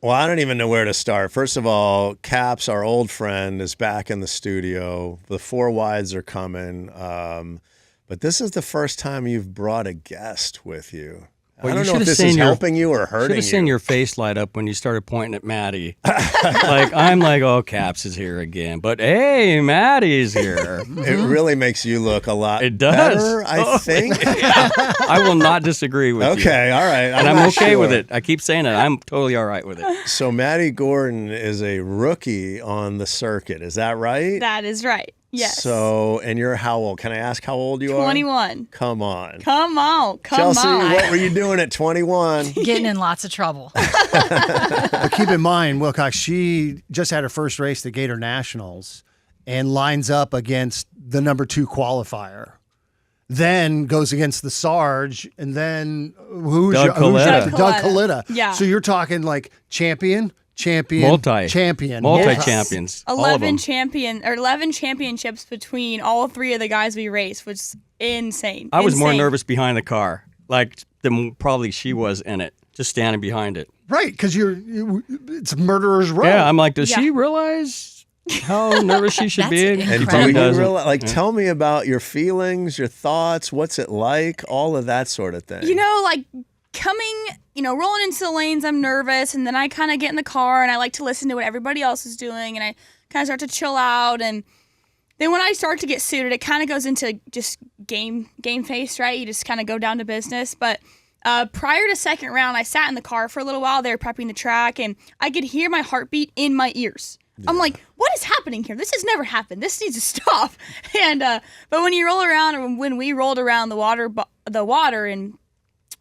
Well, I don't even know where to start. First of all, Caps, our old friend, is back in the studio. The 4 wides are coming. But this is the first time you've brought a guest with you. Well, I don't know if this is helping you or hurting you. Should have seen your face light up when you started pointing at Maddi. I'm like, oh, Caps is here again. But hey, Maddie's here. It really makes you look a lot better, I think. I will not disagree with you. Okay, all right. And I'm okay with it. I keep saying it. I'm totally all right with it. So Maddi Gordon is a rookie on the circuit. Is that right? That is right. Yes. So, and you're how old? Can I ask how old you 21. Come on. Come on. Chelsea, what were you doing at 21? Getting in lots of trouble. But keep in mind, Wilcox, she just had her first race, the Gator Nationals, and lines up against the number 2 qualifier. Then goes against the Sarge, and then Doug Kalita. Yeah. So you're talking like champion, multi-champions. 11 championships between all 3 of the guys we raced, which is insane. I was more nervous behind the car, than probably she was in it, just standing behind it. Right, because it's murderer's row. Yeah, I'm like, does she realize how nervous she should be? And do you realize, tell me about your feelings, your thoughts, what's it like, all of that sort of thing. Coming, rolling into the lanes, I'm nervous, and then I kind of get in the car, and I like to listen to what everybody else is doing, and I kind of start to chill out, and then when I start to get suited, it kind of goes into just game face, right? You just kind of go down to business, but prior to second round, I sat in the car for a little while. They were prepping the track, and I could hear my heartbeat in my ears. Yeah. I'm like, what is happening here? This has never happened. This needs to stop. And but when you roll around, or when we rolled around the water and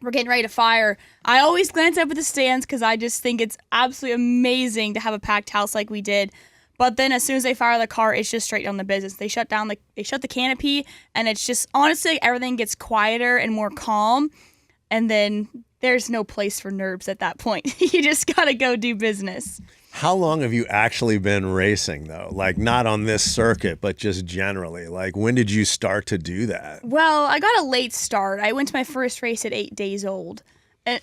we're getting ready to fire, I always glance up at the stands because I just think it's absolutely amazing to have a packed house like we did. But then as soon as they fire the car, it's just straight down the business. They shut the canopy, and it's just, honestly, everything gets quieter and more calm. And then there's no place for nerves at that point. You just got to go do business. How long have you actually been racing, though? Not on this circuit, but just generally. When did you start to do that? Well, I got a late start. I went to my first race at 8 days old. No.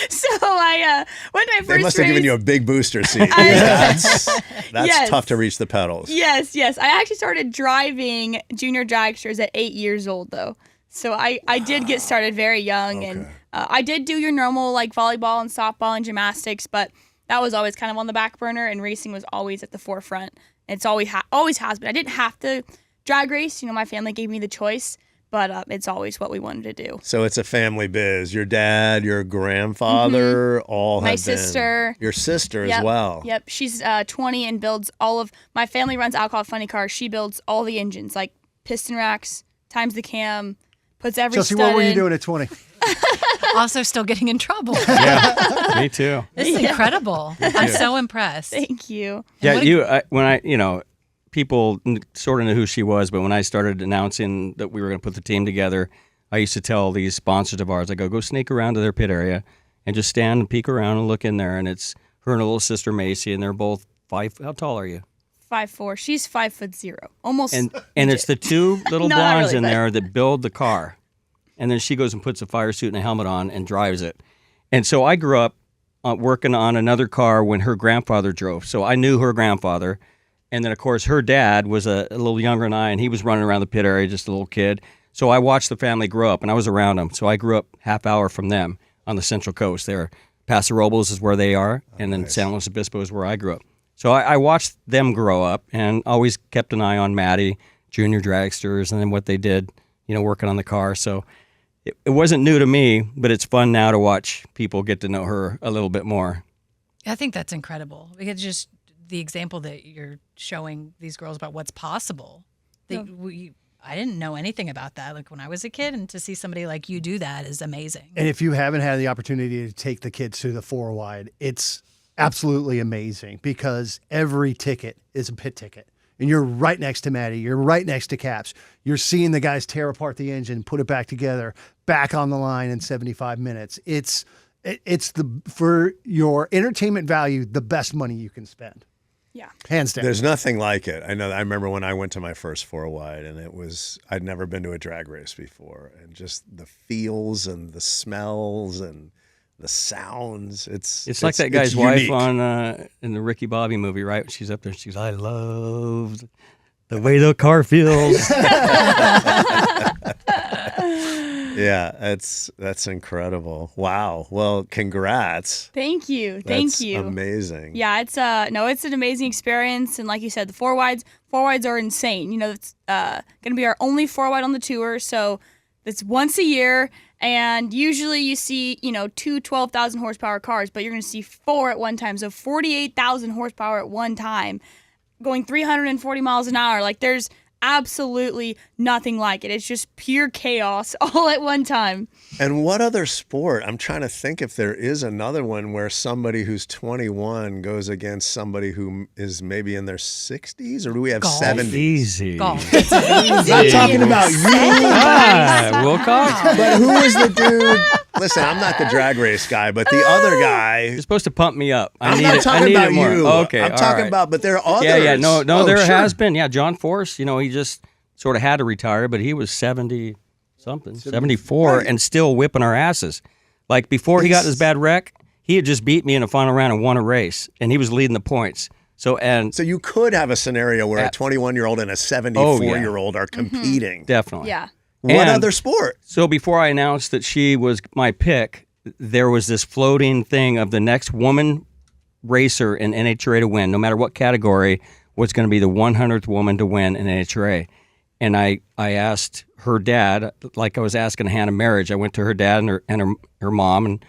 So I went to my first race. They must have given you a big booster seat. That's yes. Tough to reach the pedals. Yes. I actually started driving junior dragsters at 8 years old, though. So I did get started very young, and I did do your normal volleyball and softball and gymnastics, but that was always kind of on the back burner, and racing was always at the forefront. It's always has been. I didn't have to drag race. My family gave me the choice, but it's always what we wanted to do. So it's a family biz. Your dad, your grandfather, all have been. My sister. Your sister as well. Yep. She's 20 and builds all of, my family runs Alcohol Funny Cars. She builds all the engines, like piston racks, times the cam, puts every Chelsea, stud what were you in. doing at 20? Also still getting in trouble. Yeah, me too. This is incredible. I'm so impressed. Thank you. Yeah, people sort of knew who she was, but when I started announcing that we were going to put the team together, I used to tell these sponsors of ours, I go sneak around to their pit area and just stand and peek around and look in there, and it's her and her little sister Macy, and they're both 5. How tall are you? 5'4". She's 5'0", almost. And it's the 2 little Not blondes really, in but- there that build the car, and then she goes and puts a fire suit and a helmet on and drives it. And so I grew up working on another car when her grandfather drove, so I knew her grandfather. And then, of course, her dad was a little younger than I, and he was running around the pit area, just a little kid. So I watched the family grow up, and I was around them. So I grew up half hour from them on the Central Coast there. Paso Robles is where they are, and then San Luis Obispo is where I grew up. So I watched them grow up and always kept an eye on Maddi, junior dragsters, and then what they did, working on the car. So it wasn't new to me, but it's fun now to watch people get to know her a little bit more. I think that's incredible. Because just the example that you're showing these girls about what's possible. I didn't know anything about that when I was a kid, and to see somebody like you do that is amazing. And if you haven't had the opportunity to take the kids to the 4 wide, it's absolutely amazing because every ticket is a pit ticket. And you're right next to Maddi. You're right next to Caps. You're seeing the guys tear apart the engine, put it back together, back on the line in 75 minutes. It's for your entertainment value, the best money you can spend. Yeah. Hands down. There's nothing like it. I remember when I went to my first 4 wide, and I'd never been to a drag race before, and just the feels and the smells and the sounds. It's like that guy's wife unique. on in the Ricky Bobby movie, right? She's up there. She's, I love the way the car feels. Yeah, that's incredible. Wow. Well, congrats. Thank you. That's you. amazing. Yeah, it's an amazing experience, and like you said, the four wides are insane. You know, it's gonna be our only four wide on the tour, so it's once a year, and usually you see 2 12,000 horsepower cars, but you're gonna see 4 at one time, so 48,000 horsepower at one time, going 340 miles an hour. Like there's absolutely nothing like it. It's just pure chaos all at one time. And what other sport? I'm trying to think if there is another one where somebody who's 21 goes against somebody who is maybe in their 60s, or do we have Golf. 70s? Easy. Golf. I'm not talking about you. Wilcox. But who is the dude? Listen, I'm not the drag race guy, but the other guy. You're supposed to pump me up. I'm not talking about more. you. Okay, I'm all talking right. about, but there are others. Yeah, no, Oh, there sure. has been. Yeah, John Force, he just sort of had to retire, but he was 70-something, 74, Right. and still whipping our asses. Like before he got in his bad wreck, he had just beat me in a final round and won a race, and he was leading the points. So you could have a scenario where a 21-year-old and a 74-year-old are competing. definitely. Yeah. What And other sport? So before I announced that she was my pick, there was this floating thing of the next woman racer in NHRA to win, no matter what category, was going to be the 100th woman to win in NHRA. And I asked her dad, like I was asking Hannah marriage. I went to her dad and her mom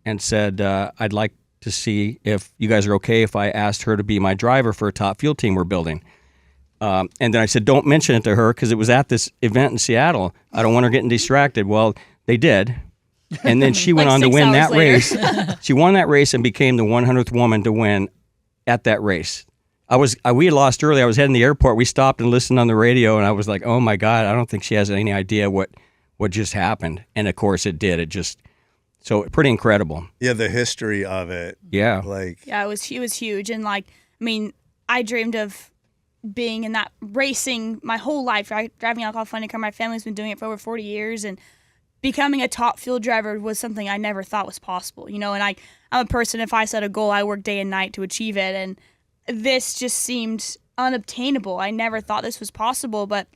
and said, I'd like to see if you guys are okay if I asked her to be my driver for a top fuel team we're building. And then I said, don't mention it to her because it was at this event in Seattle. I don't want her getting distracted. Well, they did. And then she went Like on to 6 win hours that later. race. She won that race and became the 100th woman to win at that race. We had lost early. I was heading to the airport. We stopped and listened on the radio, and I was like, oh, my God, I don't think she has any idea what just happened. And, of course, it did. So pretty incredible. Yeah, the history of it. Yeah. Yeah, it was huge, and I dreamed of being in that racing my whole life. Driving alcohol funding car, my family's been doing it for over 40 years, and becoming a top field driver was something I never thought was possible. And I'm a person, if I set a goal, I work day and night to achieve it, and this just seemed unobtainable. I never thought this was possible, but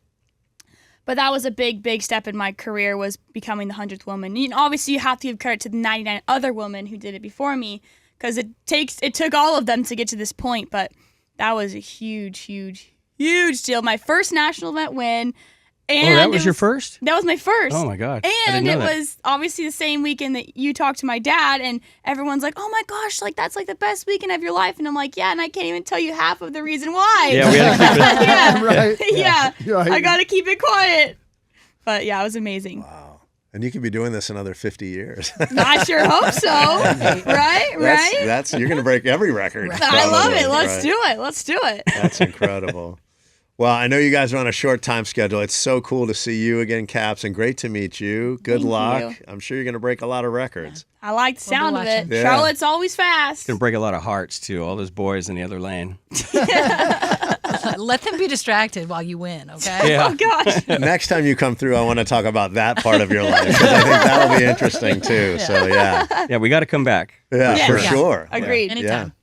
that was a big step in my career, was becoming the 100th woman. Obviously, you have to give credit to the 99 other women who did it before me, because it took all of them to get to this point. But that was a huge deal. My first national event win. And that was your first? That was my first. Oh, my God. I And didn't know it that. was obviously the same weekend that you talked to my dad, and everyone's like, oh my gosh, that's the best weekend of your life. And I'm like, yeah, and I can't even tell you half of the reason why. Yeah, we had to keep it. Yeah. Right. Yeah. Right. I got to keep it quiet. But yeah, it was amazing. Wow. And you could be doing this another 50 years. I sure hope so. Right? That's you're going to break every record. I love it. probably, right? Let's do it. That's incredible. Well, I know you guys are on a short time schedule. It's so cool to see you again, Caps, and great to meet you. Good Thank luck. you. I'm sure you're going to break a lot of records. I like the sound of it. watching. Yeah. Charlotte's always fast. Gonna break a lot of hearts too. All those boys in the other lane. Let them be distracted while you win, okay? Yeah. Oh gosh. Next time you come through, I want to talk about that part of your life, because I think that'll be interesting too. So yeah, Yeah, we got to come back. yeah, Yeah. for Yeah. sure. Agreed. Anytime.